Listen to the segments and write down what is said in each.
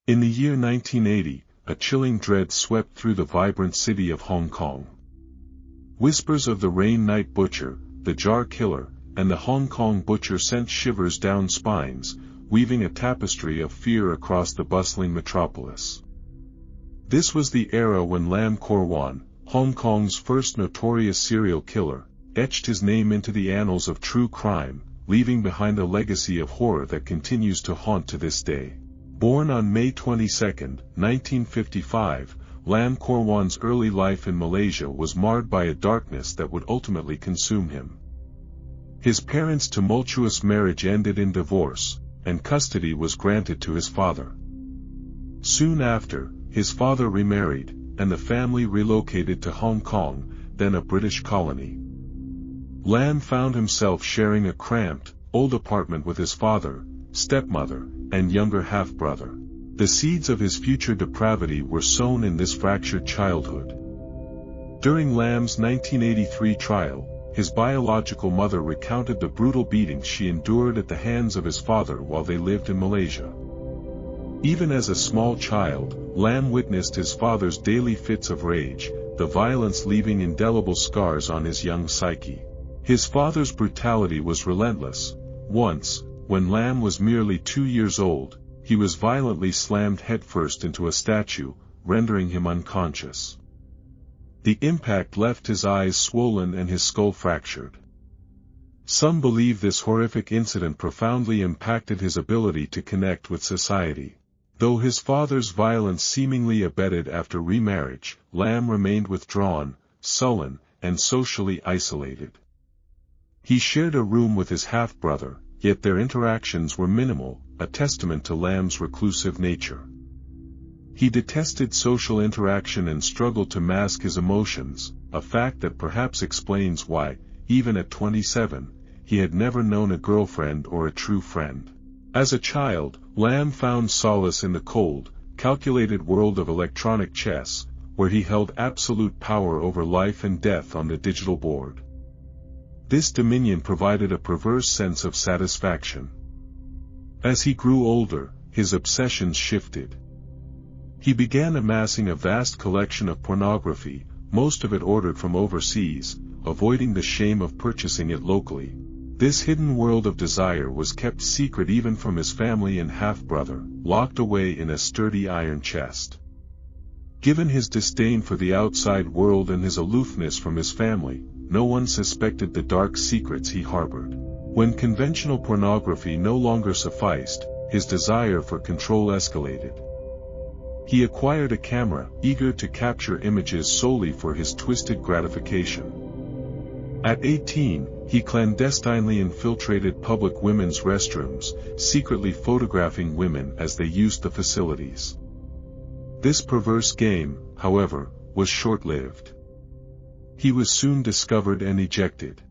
In the year 1980, a chilling dread swept through the vibrant city of Hong Kong. Whispers of the Rain Night Butcher, the Jar Killer, and the Hong Kong Butcher sent shivers down spines, weaving a tapestry of fear across the bustling metropolis. This was the era when Lam Kor-wan, Hong Kong's first notorious serial killer, etched his name into the annals of true crime, leaving behind a legacy of horror that continues to haunt to this day. Born on May 22, 1955, Lam Kor-wan's early life in Malaysia was marred by a darkness that would ultimately consume him. His parents' tumultuous marriage ended in divorce, and custody was granted to his father. Soon after, his father remarried, and the family relocated to Hong Kong, then a British colony. Lam found himself sharing a cramped, old apartment with his father, stepmother, and younger half-brother. The seeds of his future depravity were sown in this fractured childhood. During Lam's 1983 trial, his biological mother recounted the brutal beatings she endured at the hands of his father while they lived in Malaysia. Even as a small child, Lam witnessed his father's daily fits of rage, the violence leaving indelible scars on his young psyche. His father's brutality was relentless. Once, when Lam was merely 2 years old, he was violently slammed headfirst into a statue, rendering him unconscious. The impact left his eyes swollen and his skull fractured. Some believe this horrific incident profoundly impacted his ability to connect with society. Though his father's violence seemingly abated after remarriage, Lam remained withdrawn, sullen, and socially isolated. He shared a room with his half-brother, yet their interactions were minimal, a testament to Lam's reclusive nature. He detested social interaction and struggled to mask his emotions, a fact that perhaps explains why, even at 27, he had never known a girlfriend or a true friend. As a child, Lam found solace in the cold, calculated world of electronic chess, where he held absolute power over life and death on the digital board. This dominion provided a perverse sense of satisfaction. As he grew older, his obsessions shifted. He began amassing a vast collection of pornography, most of it ordered from overseas, avoiding the shame of purchasing it locally. This hidden world of desire was kept secret even from his family and half-brother, locked away in a sturdy iron chest. Given his disdain for the outside world and his aloofness from his family, no one suspected the dark secrets he harbored. When conventional pornography no longer sufficed, his desire for control escalated. He acquired a camera, eager to capture images solely for his twisted gratification. At 18, he clandestinely infiltrated public women's restrooms, secretly photographing women as they used the facilities. This perverse game, however, was short-lived. He was soon discovered and ejected.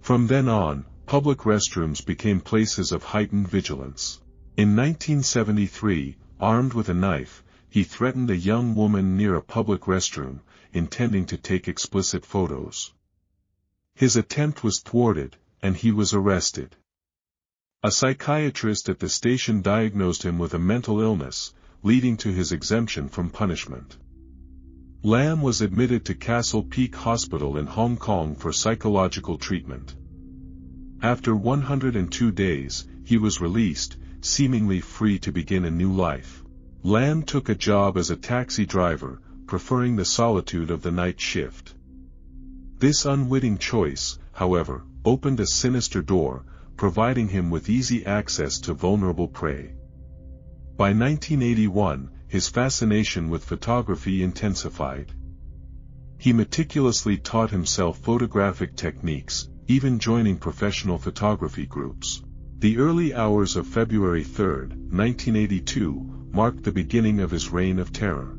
From then on, public restrooms became places of heightened vigilance. In 1973, armed with a knife, he threatened a young woman near a public restroom, intending to take explicit photos. His attempt was thwarted, and he was arrested. A psychiatrist at the station diagnosed him with a mental illness, leading to his exemption from punishment. Lam was admitted to Castle Peak Hospital in Hong Kong for psychological treatment. After 102 days, he was released, seemingly free to begin a new life. Lam took a job as a taxi driver, preferring the solitude of the night shift. This unwitting choice, however, opened a sinister door, providing him with easy access to vulnerable prey. By 1981, his fascination with photography intensified. He meticulously taught himself photographic techniques, even joining professional photography groups. The early hours of February 3, 1982, marked the beginning of his reign of terror.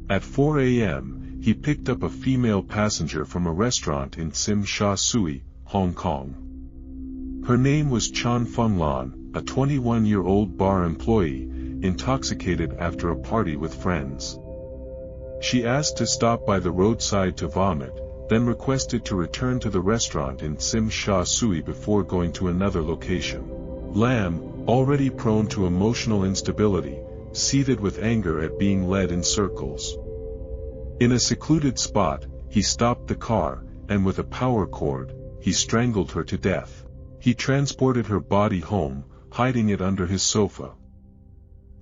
At 4 a.m., he picked up a female passenger from a restaurant in Tsim Sha Tsui, Hong Kong. Her name was Chan Fung Lan, a 21-year-old bar employee, intoxicated after a party with friends. She asked to stop by the roadside to vomit, then requested to return to the restaurant in Tsim Sha Tsui before going to another location. Lam, already prone to emotional instability, seethed with anger at being led in circles. In a secluded spot, he stopped the car, and with a power cord, he strangled her to death. He transported her body home, hiding it under his sofa.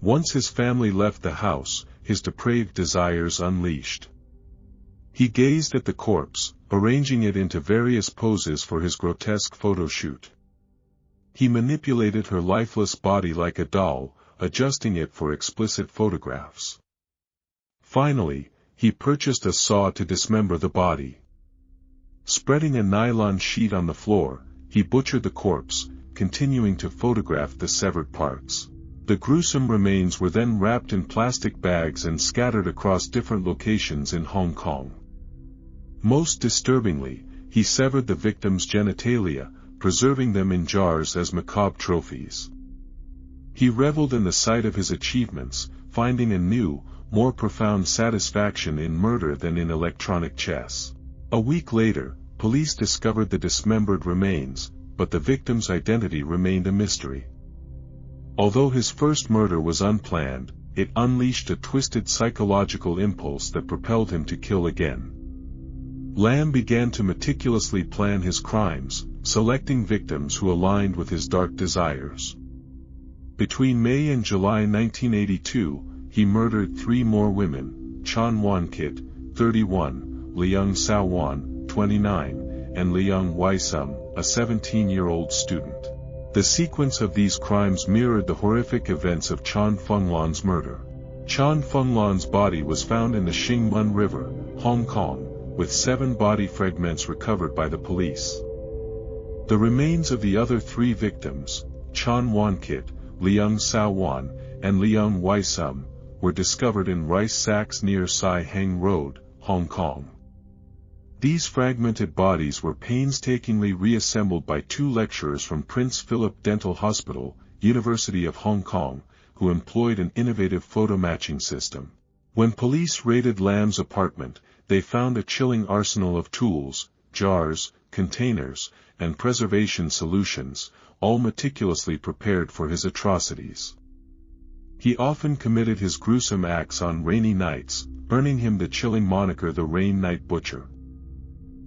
Once his family left the house, his depraved desires unleashed. He gazed at the corpse, arranging it into various poses for his grotesque photo shoot. He manipulated her lifeless body like a doll, adjusting it for explicit photographs. Finally, he purchased a saw to dismember the body. Spreading a nylon sheet on the floor, he butchered the corpse, continuing to photograph the severed parts. The gruesome remains were then wrapped in plastic bags and scattered across different locations in Hong Kong. Most disturbingly, he severed the victims' genitalia, preserving them in jars as macabre trophies. He reveled in the sight of his achievements, finding a new, more profound satisfaction in murder than in electronic chess. A week later, police discovered the dismembered remains, but the victim's identity remained a mystery. Although his first murder was unplanned, it unleashed a twisted psychological impulse that propelled him to kill again. Lam began to meticulously plan his crimes, selecting victims who aligned with his dark desires. Between May and July 1982, he murdered 3 more women: Kor-wan Kit, 31, Leung Sao-wan, 29, and Leung Wai-sum, a 17-year-old student. The sequence of these crimes mirrored the horrific events of Chan Fenglan's murder. Chan Fenglan's body was found in the Xingmen River, Hong Kong, with 7 body fragments recovered by the police. The remains of the other 3 victims, Kor-wan Kit, Leung Sao-wan, and Leung Wai-sum, were discovered in rice sacks near Sai Heng Road, Hong Kong. These fragmented bodies were painstakingly reassembled by 2 lecturers from Prince Philip Dental Hospital, University of Hong Kong, who employed an innovative photo matching system. When police raided Lam's apartment, they found a chilling arsenal of tools, jars, containers, and preservation solutions, all meticulously prepared for his atrocities. He often committed his gruesome acts on rainy nights, earning him the chilling moniker the Rain Night Butcher.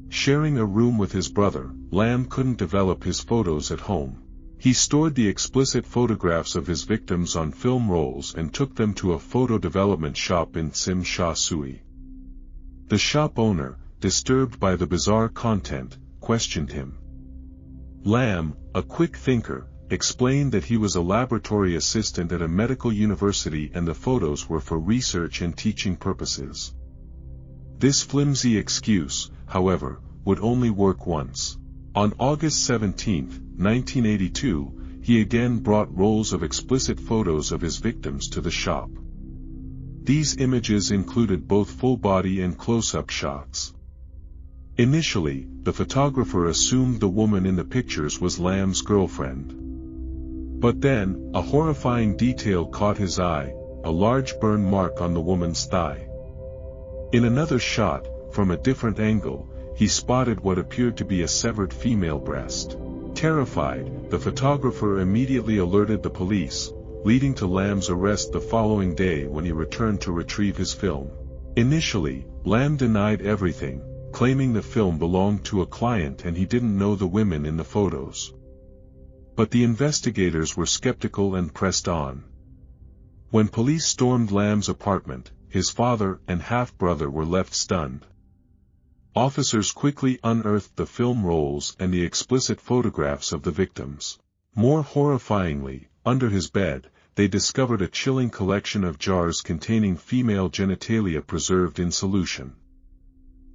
Sharing a room with his brother, Lam couldn't develop his photos at home. He stored the explicit photographs of his victims on film rolls and took them to a photo development shop in Tsim Sha Tsui. The shop owner, disturbed by the bizarre content, questioned him. Lam, a quick thinker, explained that he was a laboratory assistant at a medical university and the photos were for research and teaching purposes. This flimsy excuse, however, would only work once. On August 17, 1982, he again brought rolls of explicit photos of his victims to the shop. These images included both full-body and close-up shots. Initially, the photographer assumed the woman in the pictures was Lam's girlfriend. But then, a horrifying detail caught his eye: a large burn mark on the woman's thigh. In another shot, from a different angle, he spotted what appeared to be a severed female breast. Terrified, the photographer immediately alerted the police, leading to Lam's arrest the following day when he returned to retrieve his film. Initially, Lam denied everything, claiming the film belonged to a client and he didn't know the women in the photos. But the investigators were skeptical and pressed on. When police stormed Lam's apartment, his father and half-brother were left stunned. Officers quickly unearthed the film rolls and the explicit photographs of the victims. More horrifyingly, under his bed, they discovered a chilling collection of jars containing female genitalia preserved in solution.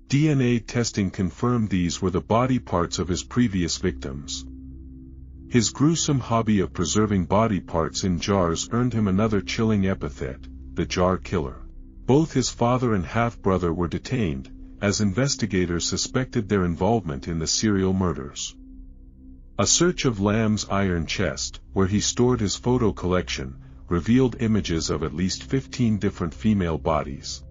DNA testing confirmed these were the body parts of his previous victims. His gruesome hobby of preserving body parts in jars earned him another chilling epithet: the jar killer. Both his father and half-brother were detained, as investigators suspected their involvement in the serial murders. A search of Lam's iron chest, where he stored his photo collection, revealed images of at least 15 different female bodies.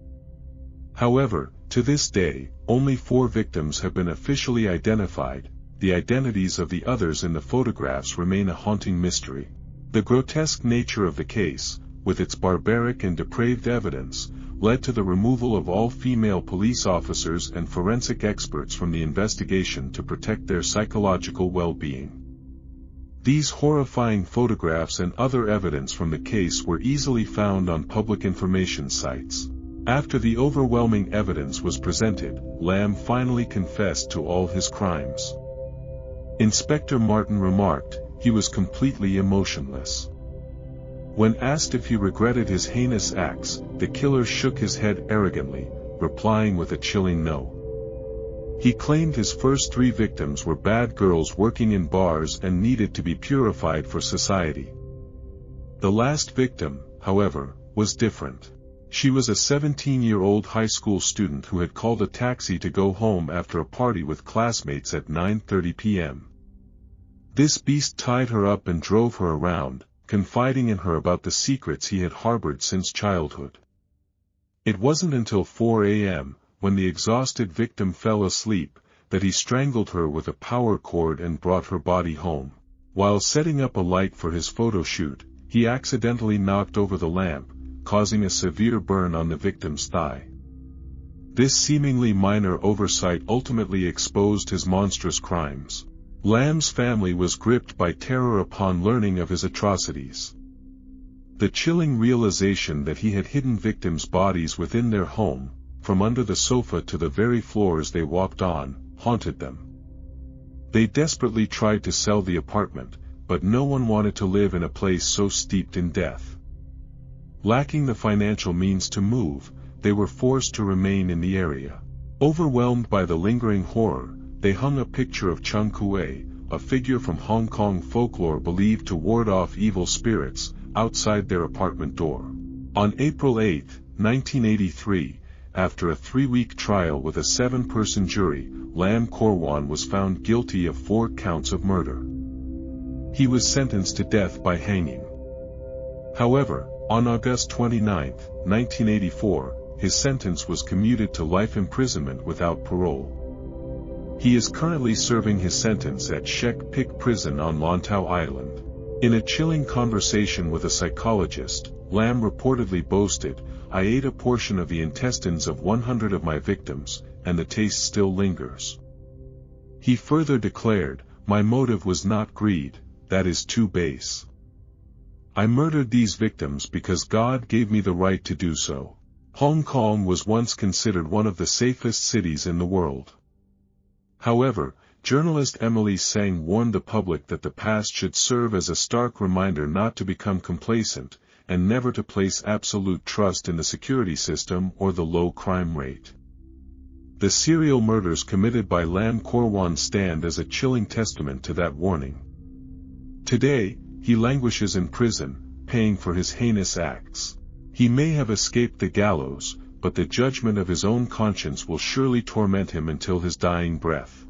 However, to this day, only 4 victims have been officially identified. The identities of the others in the photographs remain a haunting mystery. The grotesque nature of the case, with its barbaric and depraved evidence, led to the removal of all female police officers and forensic experts from the investigation to protect their psychological well-being. These horrifying photographs and other evidence from the case were easily found on public information sites. After the overwhelming evidence was presented, Lamb finally confessed to all his crimes. Inspector Martin remarked, he was completely emotionless. When asked if he regretted his heinous acts, the killer shook his head arrogantly, replying with a chilling no. He claimed his first 3 victims were bad girls working in bars and needed to be purified for society. The last victim, however, was different. She was a 17-year-old high school student who had called a taxi to go home after a party with classmates at 9:30 p.m. This beast tied her up and drove her around, confiding in her about the secrets he had harbored since childhood. It wasn't until 4 a.m., when the exhausted victim fell asleep, that he strangled her with a power cord and brought her body home. While setting up a light for his photo shoot, he accidentally knocked over the lamp, causing a severe burn on the victim's thigh. This seemingly minor oversight ultimately exposed his monstrous crimes. Lamb's family was gripped by terror upon learning of his atrocities. The chilling realization that he had hidden victims' bodies within their home, from under the sofa to the very floors they walked on, haunted them. They desperately tried to sell the apartment, but no one wanted to live in a place so steeped in death. Lacking the financial means to move, they were forced to remain in the area. Overwhelmed by the lingering horror, they hung a picture of Chung Kue, a figure from Hong Kong folklore believed to ward off evil spirits, outside their apartment door. On April 8, 1983, after a 3-week trial with a 7-person jury, Lam Kor-wan was found guilty of 4 counts of murder. He was sentenced to death by hanging. However, on August 29, 1984, his sentence was commuted to life imprisonment without parole. He is currently serving his sentence at Shek Pik Prison on Lantau Island. In a chilling conversation with a psychologist, Lam reportedly boasted, "I ate a portion of the intestines of 100 of my victims, and the taste still lingers." He further declared, "My motive was not greed, that is too base. I murdered these victims because God gave me the right to do so." Hong Kong was once considered one of the safest cities in the world. However, journalist Emily Tsang warned the public that the past should serve as a stark reminder not to become complacent, and never to place absolute trust in the security system or the low crime rate. The serial murders committed by Lam Kor-wan stand as a chilling testament to that warning. Today, he languishes in prison, paying for his heinous acts. He may have escaped the gallows, but the judgment of his own conscience will surely torment him until his dying breath.